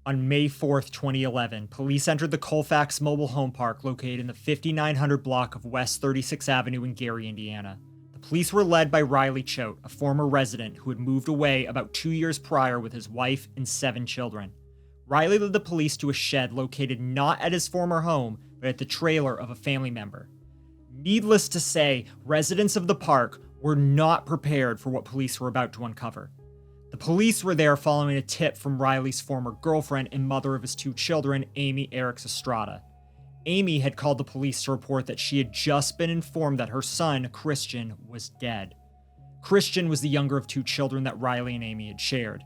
On May 4th, 2011, police entered the Colfax mobile home park located in the 5900 block of West 36th Avenue in Gary, Indiana. The police were led by Riley Choate, a former resident who had moved away about 2 years prior with his wife and 7 children. Riley led the police to a shed located not at his former home, but at the trailer of a family member. Needless to say, residents of the park were not prepared for what police were about to uncover. The police were there following a tip from Riley's former girlfriend and mother of his 2 children, Amy Eriks Estrada. Amy had called the police to report that she had just been informed that her son, Christian, was dead. Christian was the younger of 2 children that Riley and Amy had shared.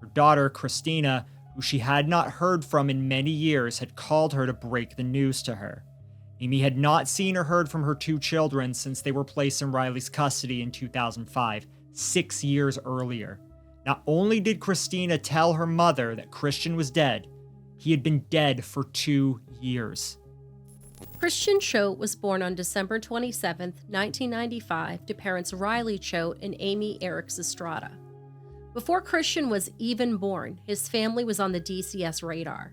Her daughter, Christina, who she had not heard from in many years, had called her to break the news to her. Amy had not seen or heard from her 2 children since they were placed in Riley's custody in 2005, 6 years earlier. Not only did Christina tell her mother that Christian was dead, he had been dead for 2 years. Christian Choate was born on December 27, 1995, to parents Riley Choate and Amy Eriks Estrada. Before Christian was even born, his family was on the DCS radar.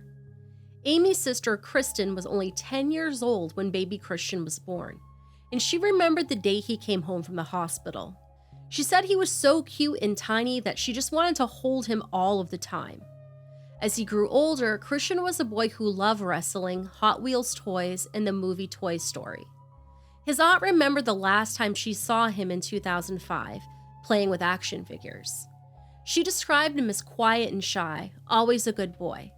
Amy's sister, Kristen, was only 10 years old when baby Christian was born, and she remembered the day he came home from the hospital. She said he was so cute and tiny that she just wanted to hold him all of the time. As he grew older, Christian was a boy who loved wrestling, Hot Wheels toys, and the movie Toy Story. His aunt remembered the last time she saw him in 2005, playing with action figures. She described him as quiet and shy, always a good boy.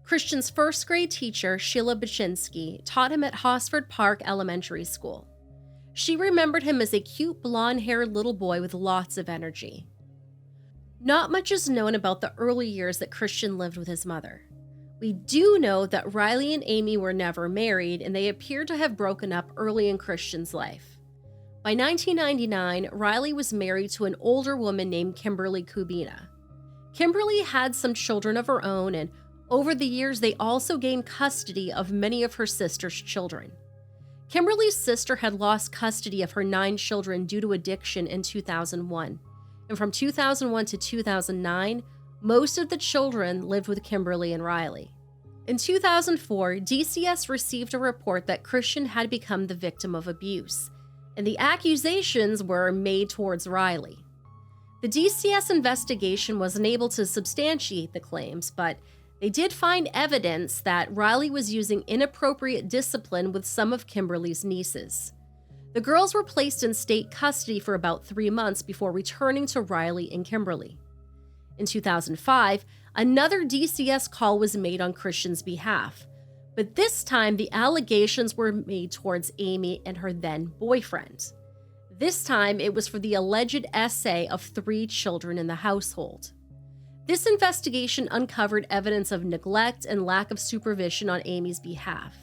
Christian's first grade teacher, Sheila Baczynski, taught him at Hosford Park Elementary School. She remembered him as a cute blonde-haired little boy with lots of energy. Not much is known about the early years that Christian lived with his mother. We do know that Riley and Amy were never married, and they appear to have broken up early in Christian's life. By 1999, Riley was married to an older woman named Kimberly Kubina. Kimberly had some children of her own, and over the years, they also gained custody of many of her sister's children. Kimberly's sister had lost custody of her 9 children due to addiction in 2001, and from 2001 to 2009, most of the children lived with Kimberly and Riley. In 2004, DCS received a report that Christian had become the victim of abuse, and the accusations were made towards Riley. The DCS investigation wasn't able to substantiate the claims, but they did find evidence that Riley was using inappropriate discipline with some of Kimberly's nieces. The girls were placed in state custody for about 3 months before returning to Riley and Kimberly. In 2005, another DCS call was made on Christian's behalf, but this time the allegations were made towards Amy and her then boyfriend. This time it was for the alleged essay of 3 children in the household. This investigation uncovered evidence of neglect and lack of supervision on Amy's behalf.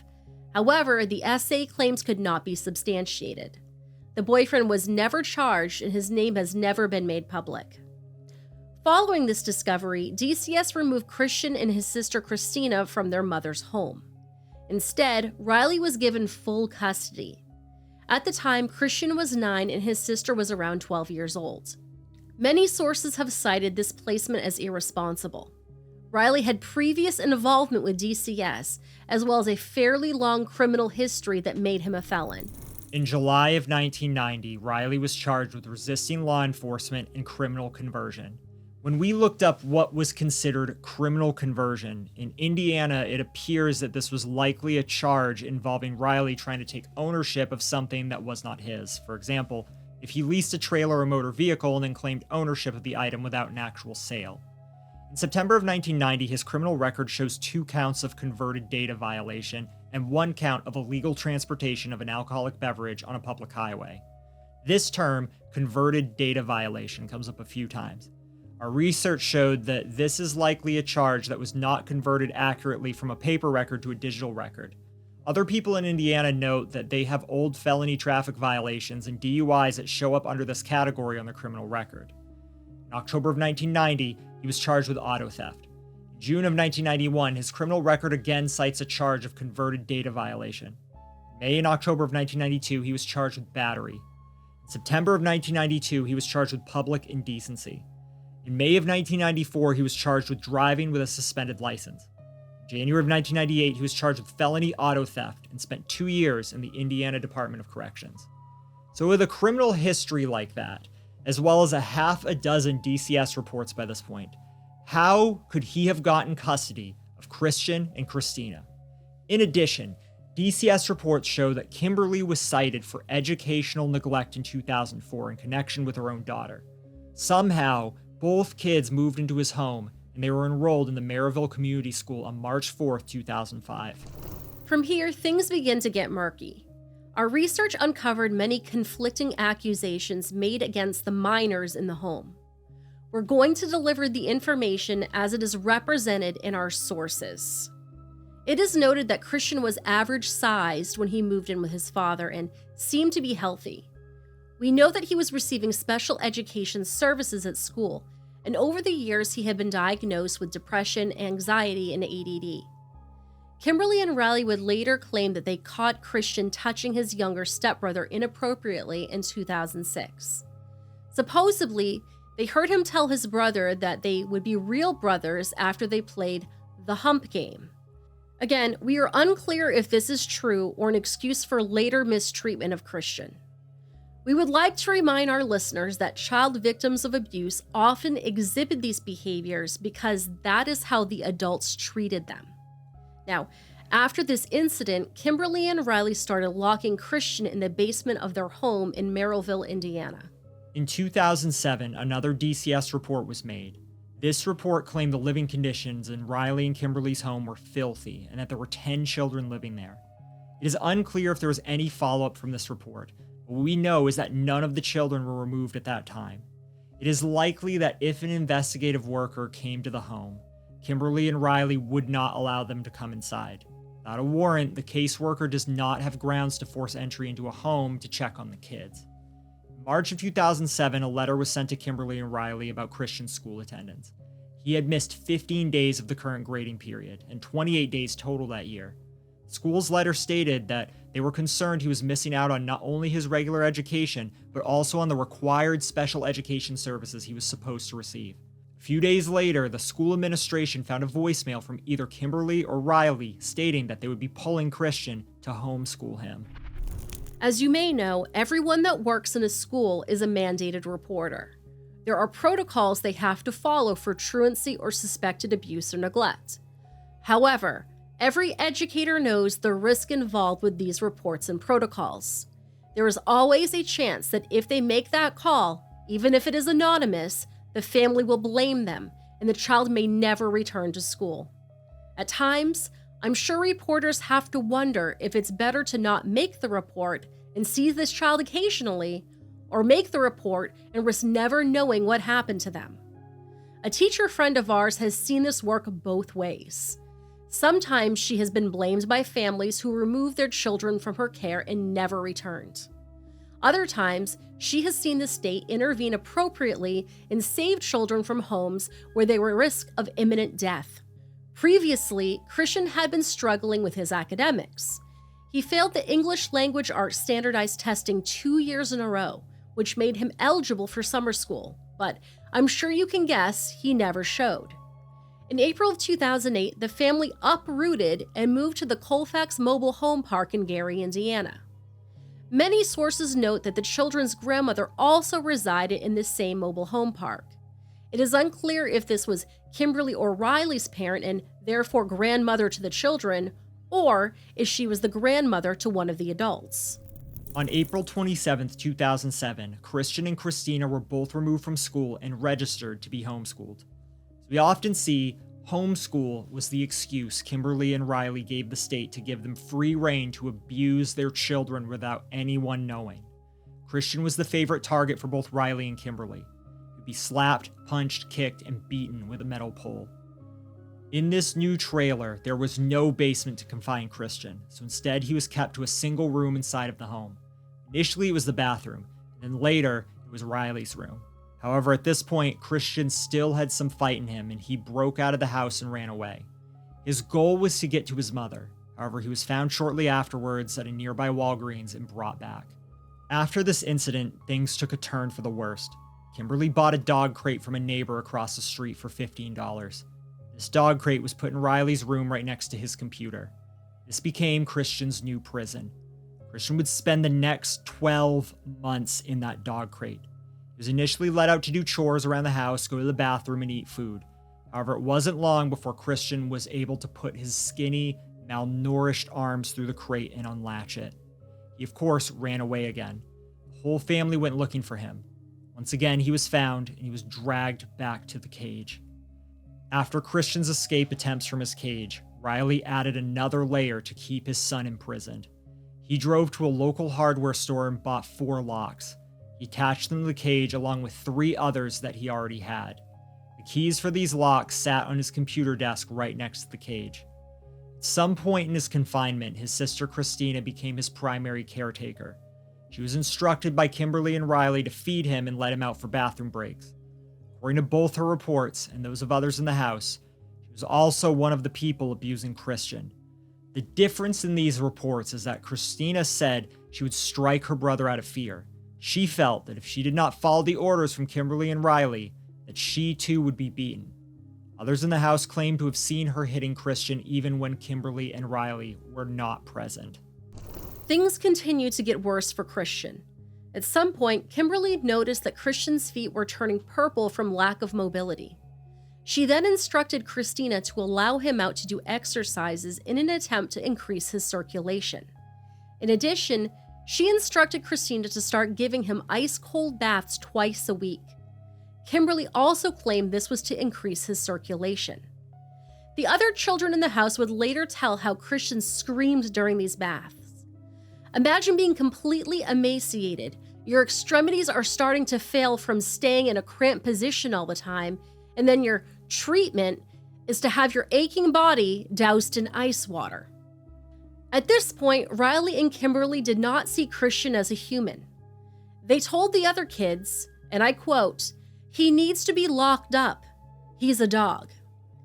However, the essay claims could not be substantiated. The boyfriend was never charged and his name has never been made public. Following this discovery, DCS removed Christian and his sister Christina from their mother's home. Instead, Riley was given full custody. At the time, Christian was 9 and his sister was around 12 years old. Many sources have cited this placement as irresponsible. Riley had previous involvement with DCS, as well as a fairly long criminal history that made him a felon. In July of 1990, Riley was charged with resisting law enforcement and criminal conversion. When we looked up what was considered criminal conversion, in Indiana, it appears that this was likely a charge involving Riley trying to take ownership of something that was not his. For example, if he leased a trailer or motor vehicle and then claimed ownership of the item without an actual sale. In September of 1990, his criminal record shows 2 counts of converted data violation and 1 count of illegal transportation of an alcoholic beverage on a public highway. This term, converted data violation, comes up a few times. Our research showed that this is likely a charge that was not converted accurately from a paper record to a digital record. Other people in Indiana note that they have old felony traffic violations and DUIs that show up under this category on their criminal record. In October of 1990, he was charged with auto theft. In June of 1991, his criminal record again cites a charge of converted data violation. In May and October of 1992, he was charged with battery. In September of 1992, he was charged with public indecency. In May of 1994, he was charged with driving with a suspended license. In January of 1998, he was charged with felony auto theft and spent 2 years in the Indiana Department of Corrections. So with a criminal history like that, as well as a half a dozen DCS reports by this point, how could he have gotten custody of Christian and Christina? In addition, DCS reports show that Kimberly was cited for educational neglect in 2004 in connection with her own daughter. Somehow, both kids moved into his home and they were enrolled in the Maryville Community School on March 4, 2005. From here, things begin to get murky. Our research uncovered many conflicting accusations made against the minors in the home. We're going to deliver the information as it is represented in our sources. It is noted that Christian was average-sized when he moved in with his father and seemed to be healthy. We know that he was receiving special education services at school, and over the years he had been diagnosed with depression, anxiety, and ADD. Kimberly and Riley would later claim that they caught Christian touching his younger stepbrother inappropriately in 2006. Supposedly, they heard him tell his brother that they would be real brothers after they played the hump game. Again, we are unclear if this is true or an excuse for later mistreatment of Christian. We would like to remind our listeners that child victims of abuse often exhibit these behaviors because that is how the adults treated them. Now, after this incident, Kimberly and Riley started locking Christian in the basement of their home in Merrillville, Indiana. In 2007, another DCS report was made. This report claimed the living conditions in Riley and Kimberly's home were filthy and that there were 10 children living there. It is unclear if there was any follow-up from this report, but what we know is that none of the children were removed at that time. It is likely that if an investigative worker came to the home, Kimberly and Riley would not allow them to come inside. Without a warrant, the caseworker does not have grounds to force entry into a home to check on the kids. In March of 2007, a letter was sent to Kimberly and Riley about Christian's school attendance. He had missed 15 days of the current grading period, and 28 days total that year. The school's letter stated that they were concerned he was missing out on not only his regular education, but also on the required special education services he was supposed to receive. A few days later, the school administration found a voicemail from either Kimberly or Riley stating that they would be pulling Christian to homeschool him. As you may know, everyone that works in a school is a mandated reporter. There are protocols they have to follow for truancy or suspected abuse or neglect. However, every educator knows the risk involved with these reports and protocols. There is always a chance that if they make that call, even if it is anonymous, the family will blame them and the child may never return to school. At times, I'm sure reporters have to wonder if it's better to not make the report and see this child occasionally, or make the report and risk never knowing what happened to them. A teacher friend of ours has seen this work both ways. Sometimes she has been blamed by families who removed their children from her care and never returned. Other times, she has seen the state intervene appropriately and save children from homes where they were at risk of imminent death. Previously, Christian had been struggling with his academics. He failed the English language arts standardized testing 2 years in a row, which made him eligible for summer school, but I'm sure you can guess he never showed. In April of 2008, the family uprooted and moved to the Colfax Mobile Home Park in Gary, Indiana. Many sources note that the children's grandmother also resided in this same mobile home park. It is unclear if this was Kimberly or Riley's parent and therefore grandmother to the children, or if she was the grandmother to one of the adults. On April 27, 2007, Christian and Christina were both removed from school and registered to be homeschooled. As we often see, homeschool was the excuse Kimberly and Riley gave the state to give them free rein to abuse their children without anyone knowing. Christian was the favorite target for both Riley and Kimberly. He would be slapped, punched, kicked, and beaten with a metal pole. In this new trailer, there was no basement to confine Christian, so instead he was kept to a single room inside of the home. Initially it was the bathroom, and then later it was Riley's room. However, at this point, Christian still had some fight in him and he broke out of the house and ran away. His goal was to get to his mother. However, he was found shortly afterwards at a nearby Walgreens and brought back. After this incident, things took a turn for the worst. Kimberly bought a dog crate from a neighbor across the street for $15. This dog crate was put in Riley's room right next to his computer. This became Christian's new prison. Christian would spend the next 12 months in that dog crate. He was initially let out to do chores around the house, go to the bathroom, and eat food. However, it wasn't long before Christian was able to put his skinny, malnourished arms through the crate and unlatch it. He, of course, ran away again. The whole family went looking for him. Once again, he was found, and he was dragged back to the cage. After Christian's escape attempts from his cage, Riley added another layer to keep his son imprisoned. He drove to a local hardware store and bought 4 locks. He attached them to the cage along with 3 others that he already had. The keys for these locks sat on his computer desk right next to the cage. At some point in his confinement, his sister Christina became his primary caretaker. She was instructed by Kimberly and Riley to feed him and let him out for bathroom breaks. According to both her reports and those of others in the house, she was also one of the people abusing Christian. The difference in these reports is that Christina said she would strike her brother out of fear. She felt that if she did not follow the orders from Kimberly and Riley, that she too would be beaten. Others in the house claimed to have seen her hitting Christian even when Kimberly and Riley were not present. Things continued to get worse for Christian. At some point, Kimberly noticed that Christian's feet were turning purple from lack of mobility. She then instructed Christina to allow him out to do exercises in an attempt to increase his circulation. In addition, she instructed Christina to start giving him ice-cold baths twice a week. Kimberly also claimed this was to increase his circulation. The other children in the house would later tell how Christian screamed during these baths. Imagine being completely emaciated. Your extremities are starting to fail from staying in a cramped position all the time, and then your treatment is to have your aching body doused in ice water. At this point, Riley and Kimberly did not see Christian as a human. They told the other kids, and I quote, "He needs to be locked up. He's a dog."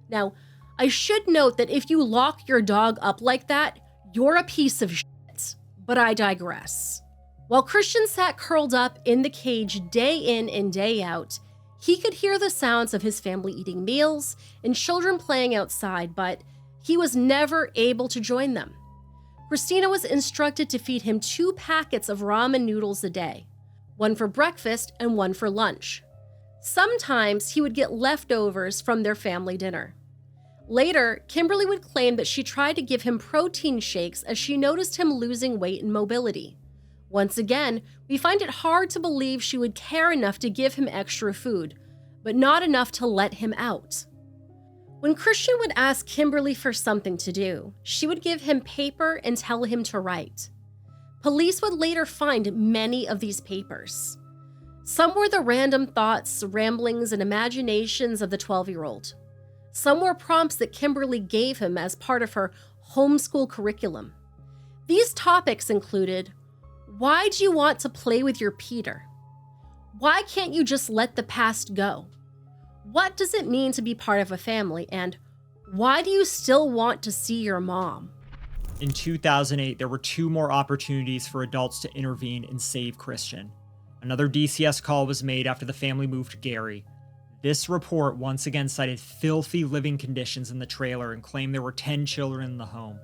Now, I should note that if you lock your dog up like that, you're a piece of shit, but I digress. While Christian sat curled up in the cage day in and day out, he could hear the sounds of his family eating meals and children playing outside, but he was never able to join them. Christina was instructed to feed him 2 packets of ramen noodles a day, one for breakfast and one for lunch. Sometimes he would get leftovers from their family dinner. Later, Kimberly would claim that she tried to give him protein shakes as she noticed him losing weight and mobility. Once again, we find it hard to believe she would care enough to give him extra food, but not enough to let him out. When Christian would ask Kimberly for something to do, she would give him paper and tell him to write. Police would later find many of these papers. Some were the random thoughts, ramblings, and imaginations of the 12-year-old. Some were prompts that Kimberly gave him as part of her homeschool curriculum. These topics included, why do you want to play with your Peter? Why can't you just let the past go? What does it mean to be part of a family? And why do you still want to see your mom? In 2008, there were 2 more opportunities for adults to intervene and save Christian. Another DCS call was made after the family moved to Gary. This report once again cited filthy living conditions in the trailer and claimed there were 10 children in the home.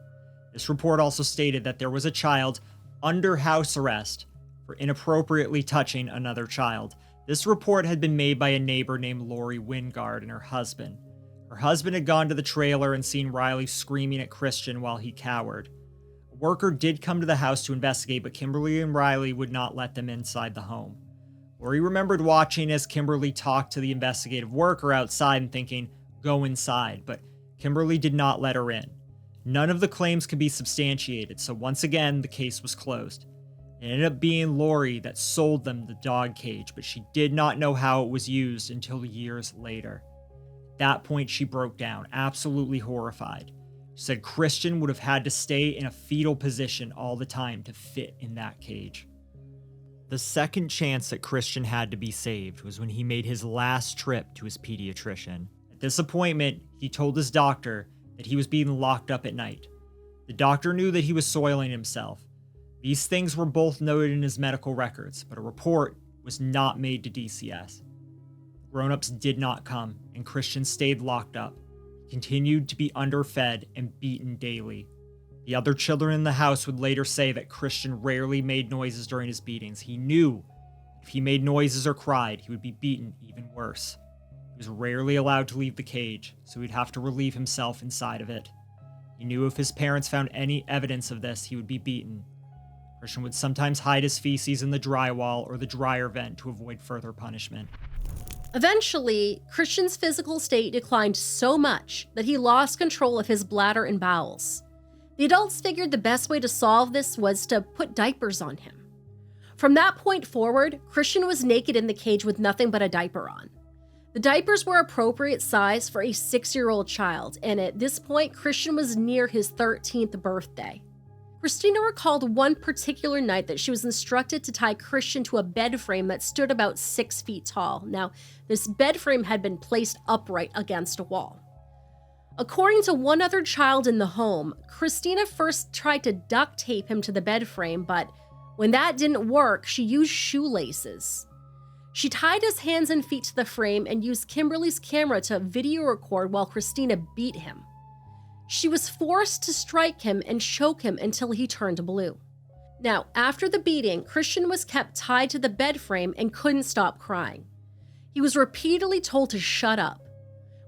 This report also stated that there was a child under house arrest for inappropriately touching another child. This report had been made by a neighbor named Lori Wingard and her husband. Her husband had gone to the trailer and seen Riley screaming at Christian while he cowered. A worker did come to the house to investigate, but Kimberly and Riley would not let them inside the home. Lori remembered watching as Kimberly talked to the investigative worker outside and thinking, "Go inside," but Kimberly did not let her in. None of the claims could be substantiated, so once again, the case was closed. It ended up being Lori that sold them the dog cage, but she did not know how it was used until years later. At that point, she broke down, absolutely horrified. She said Christian would have had to stay in a fetal position all the time to fit in that cage. The second chance that Christian had to be saved was when he made his last trip to his pediatrician. At this appointment, he told his doctor that he was being locked up at night. The doctor knew that he was soiling himself. These things were both noted in his medical records, but a report was not made to DCS. Grown-ups did not come, and Christian stayed locked up. He continued to be underfed and beaten daily. The other children in the house would later say that Christian rarely made noises during his beatings. He knew if he made noises or cried, he would be beaten even worse. He was rarely allowed to leave the cage, so he'd have to relieve himself inside of it. He knew if his parents found any evidence of this, he would be beaten. Christian would sometimes hide his feces in the drywall or the dryer vent to avoid further punishment. Eventually, Christian's physical state declined so much that he lost control of his bladder and bowels. The adults figured the best way to solve this was to put diapers on him. From that point forward, Christian was naked in the cage with nothing but a diaper on. The diapers were appropriate size for a 6-year-old child, and at this point, Christian was near his 13th birthday. Christina recalled one particular night that she was instructed to tie Christian to a bed frame that stood about 6 feet tall. Now, this bed frame had been placed upright against a wall. According to one other child in the home, Christina first tried to duct tape him to the bed frame, but when that didn't work, she used shoelaces. She tied his hands and feet to the frame and used Kimberly's camera to video record while Christina beat him. She was forced to strike him and choke him until he turned blue. Now, after the beating, Christian was kept tied to the bed frame and couldn't stop crying. He was repeatedly told to shut up.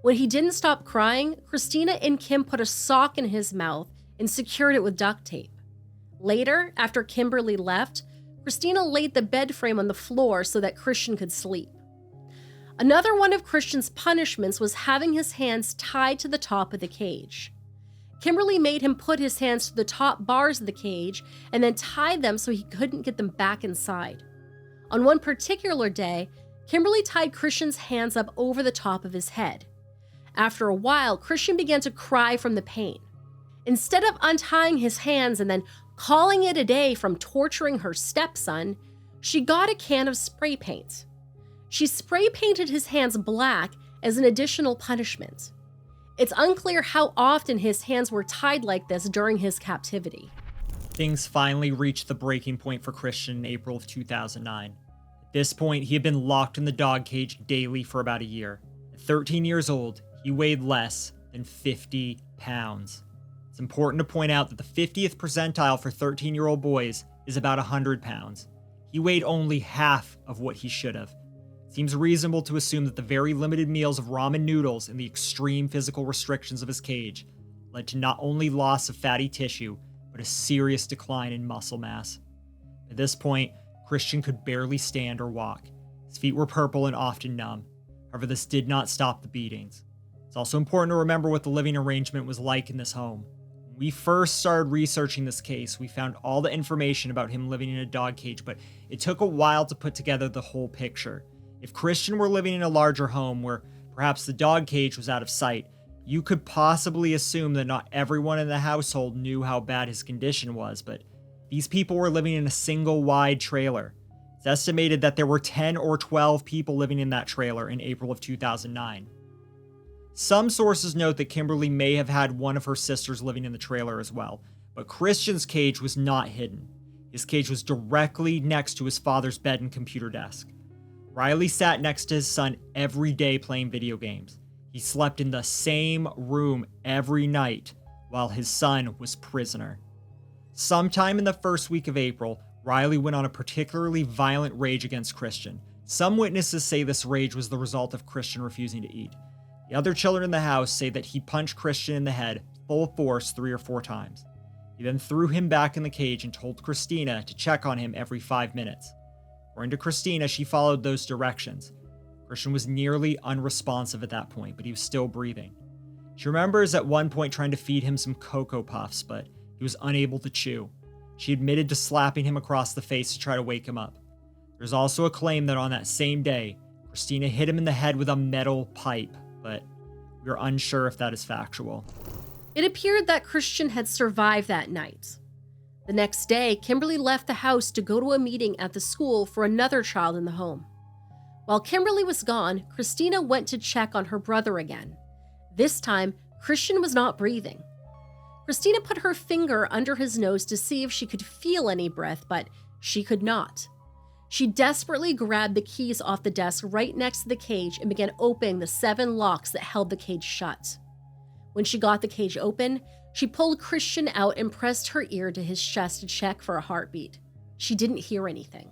When he didn't stop crying, Christina and Kim put a sock in his mouth and secured it with duct tape. Later, after Kimberly left, Christina laid the bed frame on the floor so that Christian could sleep. Another one of Christian's punishments was having his hands tied to the top of the cage. Kimberly made him put his hands to the top bars of the cage and then tie them so he couldn't get them back inside. On one particular day, Kimberly tied Christian's hands up over the top of his head. After a while, Christian began to cry from the pain. Instead of untying his hands and then calling it a day from torturing her stepson, she got a can of spray paint. She spray painted his hands black as an additional punishment. It's unclear how often his hands were tied like this during his captivity. Things finally reached the breaking point for Christian in April of 2009. At this point, he had been locked in the dog cage daily for about a year. At 13 years old, he weighed less than 50 pounds. It's important to point out that the 50th percentile for 13-year-old boys is about 100 pounds. He weighed only half of what he should have. It seems reasonable to assume that the very limited meals of ramen noodles and the extreme physical restrictions of his cage led to not only loss of fatty tissue, but a serious decline in muscle mass. At this point, Christian could barely stand or walk. His feet were purple and often numb. However, this did not stop the beatings. It's also important to remember what the living arrangement was like in this home. When we first started researching this case, we found all the information about him living in a dog cage, but it took a while to put together the whole picture. If Christian were living in a larger home where perhaps the dog cage was out of sight, you could possibly assume that not everyone in the household knew how bad his condition was, but these people were living in a single wide trailer. It's estimated that there were 10 or 12 people living in that trailer in April of 2009. Some sources note that Kimberly may have had one of her sisters living in the trailer as well, but Christian's cage was not hidden. His cage was directly next to his father's bed and computer desk. Riley sat next to his son every day playing video games. He slept in the same room every night while his son was prisoner. Sometime in the first week of April, Riley went on a particularly violent rage against Christian. Some witnesses say this rage was the result of Christian refusing to eat. The other children in the house say that he punched Christian in the head full force 3 or 4 times. He then threw him back in the cage and told Christina to check on him every 5 minutes. According to Christina, she followed those directions. Christian was nearly unresponsive at that point, but he was still breathing. She remembers at one point trying to feed him some Cocoa Puffs, but he was unable to chew. She admitted to slapping him across the face to try to wake him up. There's also a claim that on that same day, Christina hit him in the head with a metal pipe, but we're unsure if that is factual. It appeared that Christian had survived that night. The next day, Kimberly left the house to go to a meeting at the school for another child in the home. While Kimberly was gone, Christina went to check on her brother again. This time, Christian was not breathing. Christina put her finger under his nose to see if she could feel any breath, but she could not. She desperately grabbed the keys off the desk right next to the cage and began opening the 7 locks that held the cage shut. When she got the cage open, she pulled Christian out and pressed her ear to his chest to check for a heartbeat. She didn't hear anything.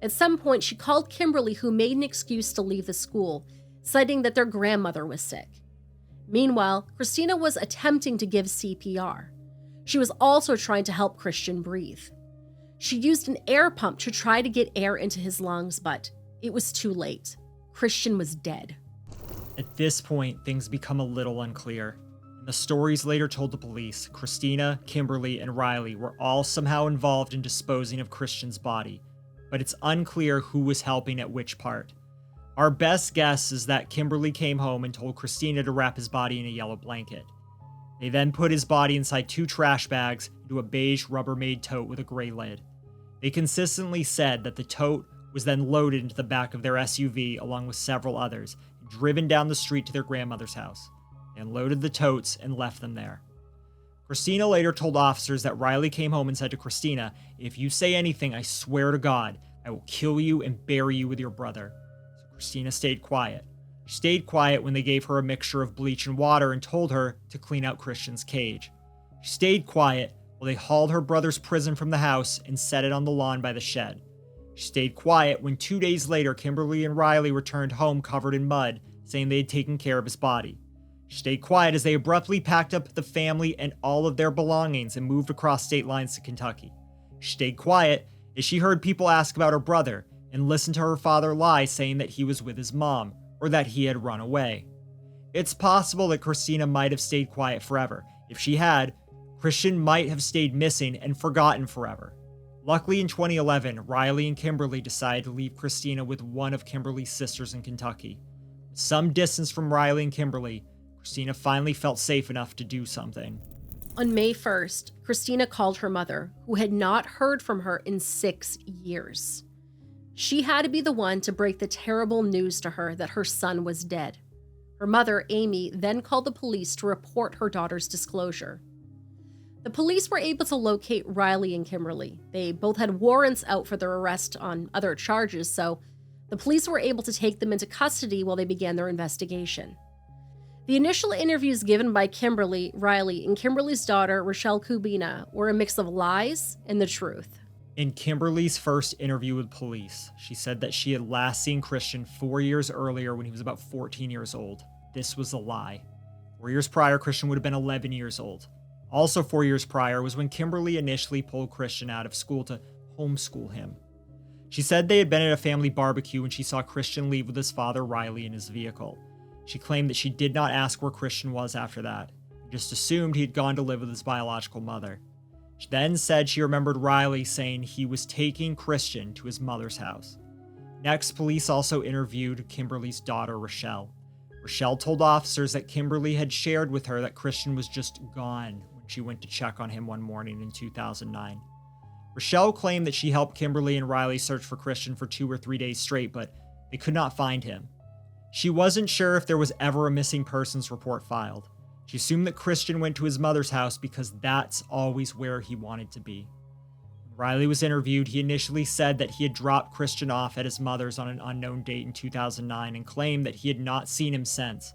At some point, she called Kimberly, who made an excuse to leave the school, citing that their grandmother was sick. Meanwhile, Christina was attempting to give CPR. She was also trying to help Christian breathe. She used an air pump to try to get air into his lungs, but it was too late. Christian was dead. At this point, things become a little unclear. In the stories later told to police, Christina, Kimberly, and Riley were all somehow involved in disposing of Christian's body, but it's unclear who was helping at which part. Our best guess is that Kimberly came home and told Christina to wrap his body in a yellow blanket. They then put his body inside 2 trash bags into a beige Rubbermaid tote with a gray lid. They consistently said that the tote was then loaded into the back of their SUV along with several others and driven down the street to their grandmother's house. They unloaded the totes and left them there. Christina later told officers that Riley came home and said to Christina, "If you say anything, I swear to God, I will kill you and bury you with your brother." So Christina stayed quiet. She stayed quiet when they gave her a mixture of bleach and water and told her to clean out Christian's cage. She stayed quiet while they hauled her brother's prison from the house and set it on the lawn by the shed. She stayed quiet when 2 days later Kimberly and Riley returned home covered in mud, saying they had taken care of his body. She stayed quiet as they abruptly packed up the family and all of their belongings and moved across state lines to Kentucky. She stayed quiet as she heard people ask about her brother and listened to her father lie, saying that he was with his mom or that he had run away. It's possible that Christina might have stayed quiet forever. If she had, Christian might have stayed missing and forgotten forever. Luckily in 2011, Riley and Kimberly decided to leave Christina with one of Kimberly's sisters in Kentucky. With some distance from Riley and Kimberly, Christina finally felt safe enough to do something. On May 1st, Christina called her mother, who had not heard from her in 6 years. She had to be the one to break the terrible news to her that her son was dead. Her mother, Amy, then called the police to report her daughter's disclosure. The police were able to locate Riley and Kimberly. They both had warrants out for their arrest on other charges, so the police were able to take them into custody while they began their investigation. The initial interviews given by Kimberly, Riley, and Kimberly's daughter, Rochelle Kubina, were a mix of lies and the truth. In Kimberly's first interview with police, she said that she had last seen Christian 4 years earlier when he was about 14 years old. This was a lie. 4 years prior, Christian would have been 11 years old. Also 4 years prior was when Kimberly initially pulled Christian out of school to homeschool him. She said they had been at a family barbecue when she saw Christian leave with his father, Riley, in his vehicle. She claimed that she did not ask where Christian was after that, and just assumed he had gone to live with his biological mother. She then said she remembered Riley saying he was taking Christian to his mother's house. Next, police also interviewed Kimberly's daughter, Rochelle. Rochelle told officers that Kimberly had shared with her that Christian was just gone when she went to check on him one morning in 2009. Rochelle claimed that she helped Kimberly and Riley search for Christian for 2 or 3 days straight, but they could not find him. She wasn't sure if there was ever a missing persons report filed. She assumed that Christian went to his mother's house because that's always where he wanted to be. When Riley was interviewed, he initially said that he had dropped Christian off at his mother's on an unknown date in 2009 and claimed that he had not seen him since.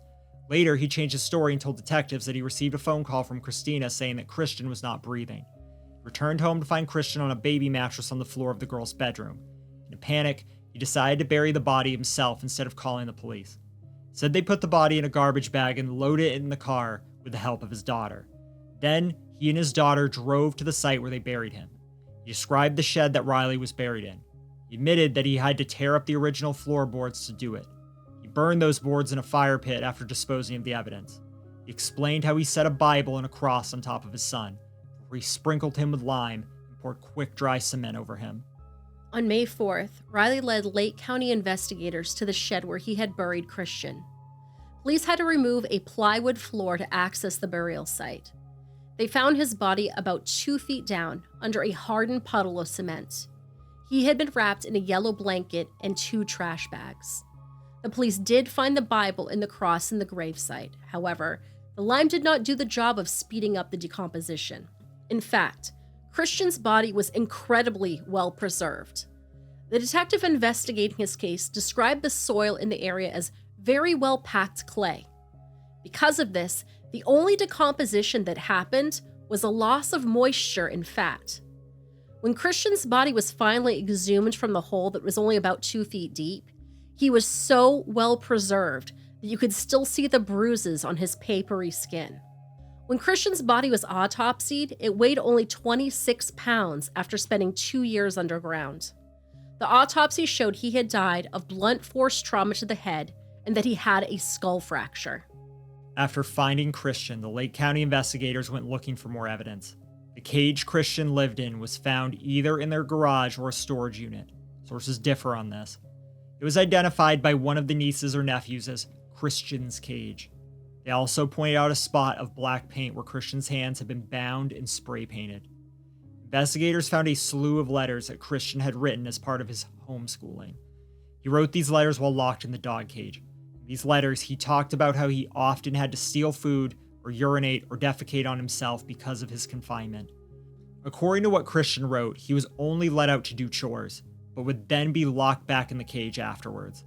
Later, he changed his story and told detectives that he received a phone call from Christina saying that Christian was not breathing. He returned home to find Christian on a baby mattress on the floor of the girl's bedroom. In a panic, he decided to bury the body himself instead of calling the police. He said they put the body in a garbage bag and loaded it in the car with the help of his daughter. Then, he and his daughter drove to the site where they buried him. He described the shed that Riley was buried in. He admitted that he had to tear up the original floorboards to do it. He burned those boards in a fire pit after disposing of the evidence. He explained how he set a Bible and a cross on top of his son, before he sprinkled him with lime and poured quick dry cement over him. On May 4th, Riley led Lake County investigators to the shed where he had buried Christian. Police had to remove a plywood floor to access the burial site. They found his body about 2 feet down under a hardened puddle of cement. He had been wrapped in a yellow blanket and 2 trash bags. The police did find the Bible and the cross in the gravesite. However, the lime did not do the job of speeding up the decomposition. In fact, Christian's body was incredibly well preserved. The detective investigating his case described the soil in the area as very well packed clay. Because of this, the only decomposition that happened was a loss of moisture and fat. When Christian's body was finally exhumed from the hole that was only about 2 feet deep, he was so well preserved that you could still see the bruises on his papery skin. When Christian's body was autopsied, it weighed only 26 pounds after spending 2 years underground. The autopsy showed he had died of blunt force trauma to the head and that he had a skull fracture. After finding Christian, the Lake County investigators went looking for more evidence. The cage Christian lived in was found either in their garage or a storage unit. Sources differ on this. It was identified by one of the nieces or nephews as Christian's cage. They also pointed out a spot of black paint where Christian's hands had been bound and spray painted. Investigators found a slew of letters that Christian had written as part of his homeschooling. He wrote these letters while locked in the dog cage. In these letters, he talked about how he often had to steal food or urinate or defecate on himself because of his confinement. According to what Christian wrote, he was only let out to do chores, but would then be locked back in the cage afterwards.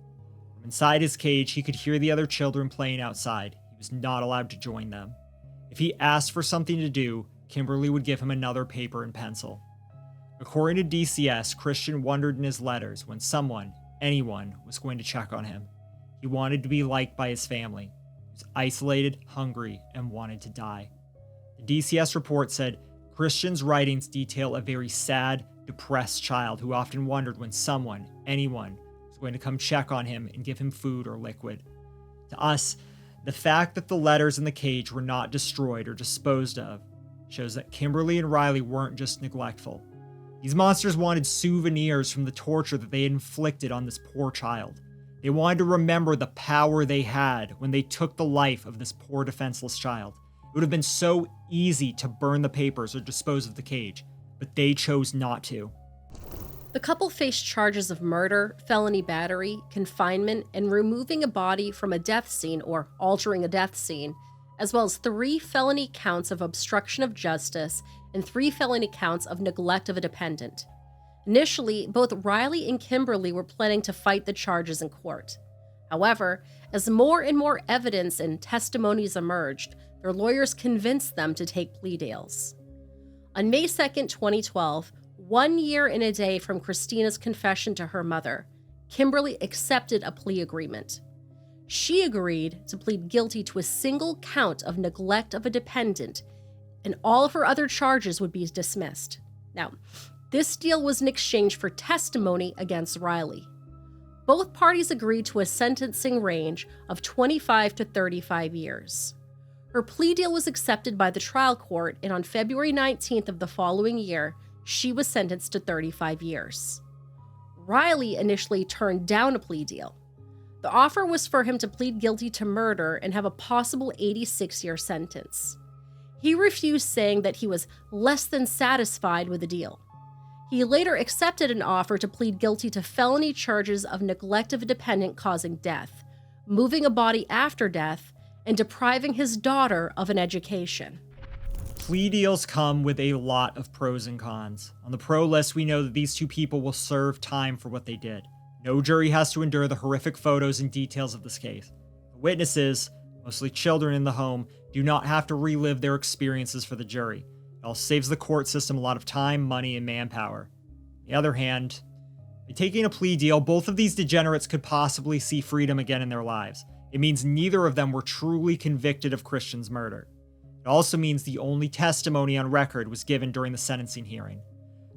From inside his cage, he could hear the other children playing outside. He was not allowed to join them. If he asked for something to do, Kimberly would give him another paper and pencil. According to DCS, Christian wondered in his letters when someone, anyone, was going to check on him. He wanted to be liked by his family. He was isolated, hungry, and wanted to die. The DCS report said Christian's writings detail a very sad, depressed child who often wondered when someone, anyone, was going to come check on him and give him food or liquid. To us, the fact that the letters in the cage were not destroyed or disposed of shows that Kimberly and Riley weren't just neglectful. These monsters wanted souvenirs from the torture that they had inflicted on this poor child. They wanted to remember the power they had when they took the life of this poor defenseless child. It would have been so easy to burn the papers or dispose of the cage, but they chose not to. The couple faced charges of murder, felony battery, confinement, and removing a body from a death scene or altering a death scene, as well as 3 felony counts of obstruction of justice and 3 felony counts of neglect of a dependent. Initially, both Riley and Kimberly were planning to fight the charges in court. However, as more and more evidence and testimonies emerged, their lawyers convinced them to take plea deals. On May 2, 2012, 1 year and a day from Christina's confession to her mother, Kimberly accepted a plea agreement. She agreed to plead guilty to a single count of neglect of a dependent, and all of her other charges would be dismissed. Now, this deal was in exchange for testimony against Riley. Both parties agreed to a sentencing range of 25 to 35 years. Her plea deal was accepted by the trial court, and on February 19th of the following year, she was sentenced to 35 years. Riley initially turned down a plea deal. The offer was for him to plead guilty to murder and have a possible 86-year sentence. He refused, saying that he was less than satisfied with the deal. He later accepted an offer to plead guilty to felony charges of neglect of a dependent causing death, moving a body after death, and depriving his daughter of an education. Plea deals come with a lot of pros and cons. On the pro list, we know that these 2 people will serve time for what they did. No jury has to endure the horrific photos and details of this case. The witnesses, mostly children in the home, do not have to relive their experiences for the jury. It all saves the court system a lot of time, money, and manpower. On the other hand, by taking a plea deal, both of these degenerates could possibly see freedom again in their lives. It means neither of them were truly convicted of Christian's murder. It also means the only testimony on record was given during the sentencing hearing.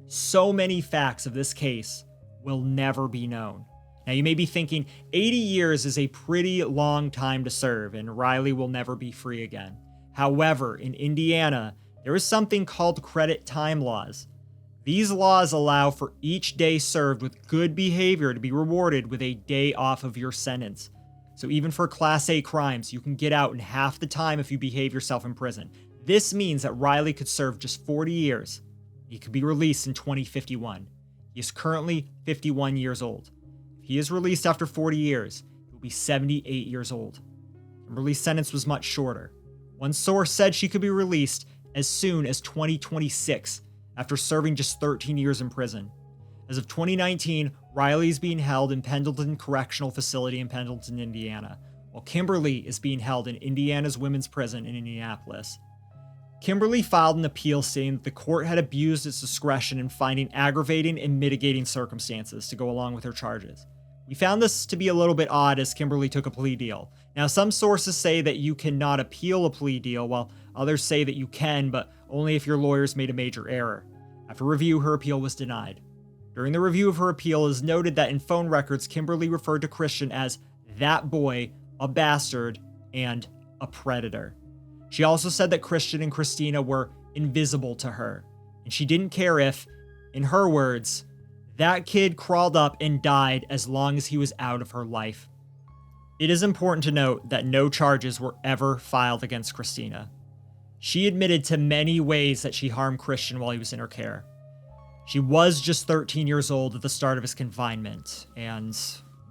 So many facts of this case will never be known. Now, you may be thinking 80 years is a pretty long time to serve, and Riley will never be free again. However, in Indiana, there is something called credit time laws. These laws allow for each day served with good behavior to be rewarded with a day off of your sentence. So even for Class A crimes, you can get out in half the time if you behave yourself in prison. This means that Riley could serve just 40 years. He could be released in 2051. He is currently 51 years old. If he is released after 40 years, he will be 78 years old. Kimberly's sentence was much shorter. One source said she could be released as soon as 2026 after serving just 13 years in prison. As of 2019, Riley is being held in Pendleton Correctional Facility in Pendleton, Indiana, while Kimberly is being held in Indiana's Women's Prison in Indianapolis. Kimberly filed an appeal saying that the court had abused its discretion in finding aggravating and mitigating circumstances to go along with her charges. We found this to be a little bit odd as Kimberly took a plea deal. Now, some sources say that you cannot appeal a plea deal, while others say that you can, but only if your lawyers made a major error. After review, her appeal was denied. During the review of her appeal, it is noted that in phone records, Kimberly referred to Christian as that boy, a bastard, and a predator. She also said that Christian and Christina were invisible to her, and she didn't care if, in her words, that kid crawled up and died as long as he was out of her life. It is important to note that no charges were ever filed against Christina. She admitted to many ways that she harmed Christian while he was in her care. She was just 13 years old at the start of his confinement, and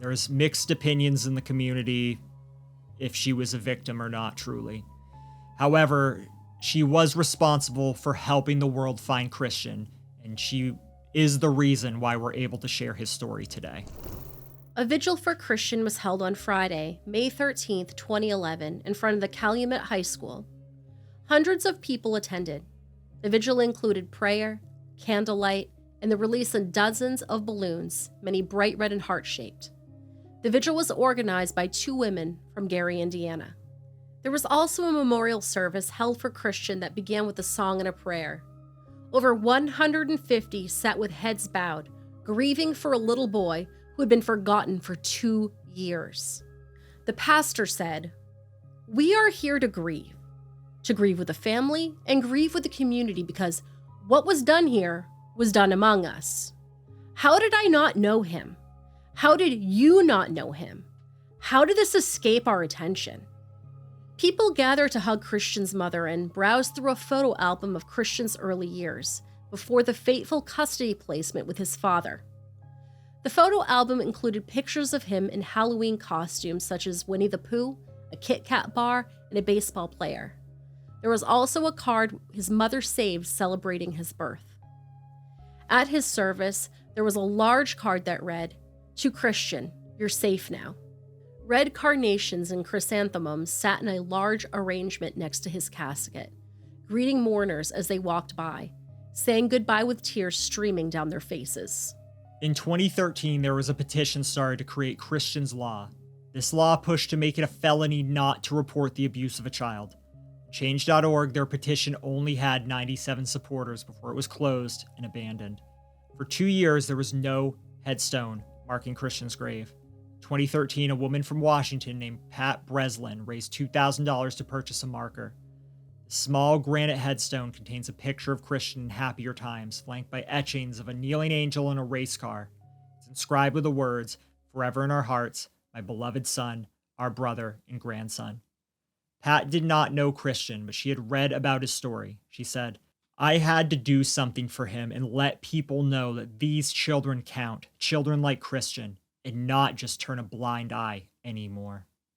there's mixed opinions in the community if she was a victim or not, truly. However, she was responsible for helping the world find Christian, and she is the reason why we're able to share his story today. A vigil for Christian was held on Friday, May 13th, 2011, in front of the Calumet High School. Hundreds of people attended. The vigil included prayer, candlelight, and the release of dozens of balloons, many bright red and heart-shaped. The vigil was organized by two women from Gary, Indiana. There was also a memorial service held for Christian that began with a song and a prayer. Over 150 sat with heads bowed, grieving for a little boy who had been forgotten for 2 years. The pastor said, "We are here to grieve with the family and grieve with the community because what was done here was done among us. How did I not know him? How did you not know him? How did this escape our attention?" People gathered to hug Christian's mother and browse through a photo album of Christian's early years, before the fateful custody placement with his father. The photo album included pictures of him in Halloween costumes such as Winnie the Pooh, a Kit Kat bar, and a baseball player. There was also a card his mother saved celebrating his birth. At his service, there was a large card that read, "To Christian, you're safe now." Red carnations and chrysanthemums sat in a large arrangement next to his casket, greeting mourners as they walked by, saying goodbye with tears streaming down their faces. In 2013, there was a petition started to create Christian's Law. This law pushed to make it a felony not to report the abuse of a child. Change.org, their petition only had 97 supporters before it was closed and abandoned. For 2 years, there was no headstone marking Christian's grave. 2013, a woman from Washington named Pat Breslin raised $2,000 to purchase a marker. The small granite headstone contains a picture of Christian in happier times, flanked by etchings of a kneeling angel and a race car. It's inscribed with the words, "Forever in our hearts, my beloved son, our brother and grandson." Pat did not know Christian, but she had read about his story. She said, "I had to do something for him and let people know that these children count, children like Christian, and not just turn a blind eye anymore."